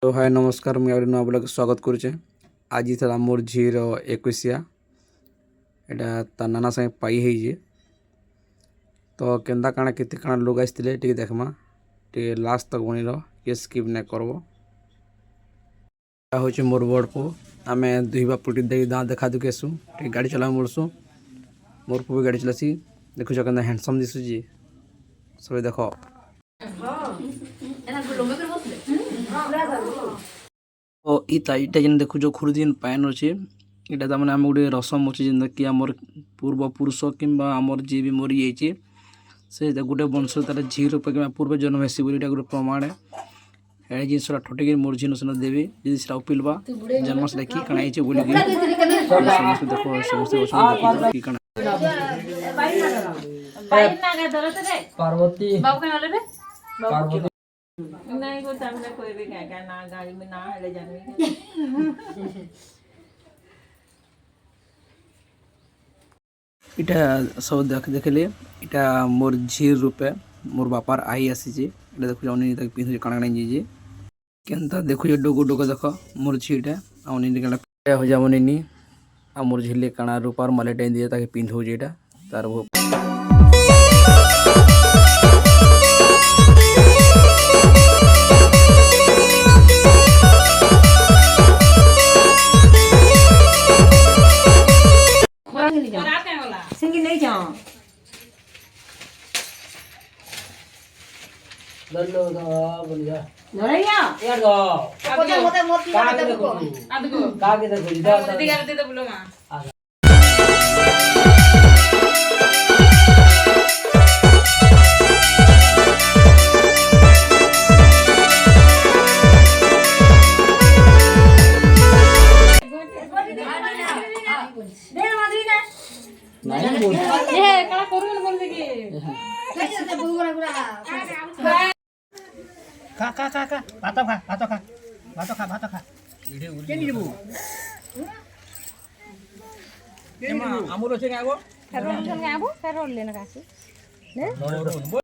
तो हाय नमस्कार मुझे नुआ ब्लॉग स्वागत करुचे। आज था मोर झीर 21 एटा ता नाना संगे पाई है तो केन्दा काଣା केते काଣା लोग आसते टे देखमा टे लास्ट तक बनी ये स्किप नहीं करब। हूँ मोर बड़ पु आम दुईबा पुटी दे दाँ देखा दुखी आसू टे गाड़ी चला मुड़सू मोर पु भी गाड़ी चलासी देखुच के हैंडसम दिशुची सब देख इटा जेन देखु जो खुर्दी जेन पैन अच्छे इटा तमाने आम गोटे रसम अच्छे जेनता कि आमर पूर्वपुरुष कि आमर जी भी मरी जाइए से गोटे वंश तार झी रूप कि पूर्व जन्म हेसी बोली गोटे प्रमाण है जिनसा ठटिक मोर झी नसन देवी जी से पिलवा जन्म से कि कण बोली समस्त देख समस्त कि पार्वती नहीं को सामने कोई भी क्या ना गाड़ी में ना ले जाने इटा सब देखले इटा मोर झीर रूपे मोर बापार आई आसी इटा देखु जाऊनी तक पिंधु काना जी केनता देखु डोगो डोगो देख मोर झीटा आउनी काना हो जावनी आ मोर झीले काना रूपार मालेटा दिए ताके पिंधु जेटा तार वो सिंगी नहीं जाओ लल्लो दा बलिया नरैया यार दो मोटे मोटी अदगो कागे दे बुझदा दिगार दे बोलो मां नहीं बोल ये कला करू बोल दे खा खा खा खा भातो खा भातो खा भातो खा भातो खा केनी देबो एमा आमुरो छे आगो फेरोल लेना कासी ने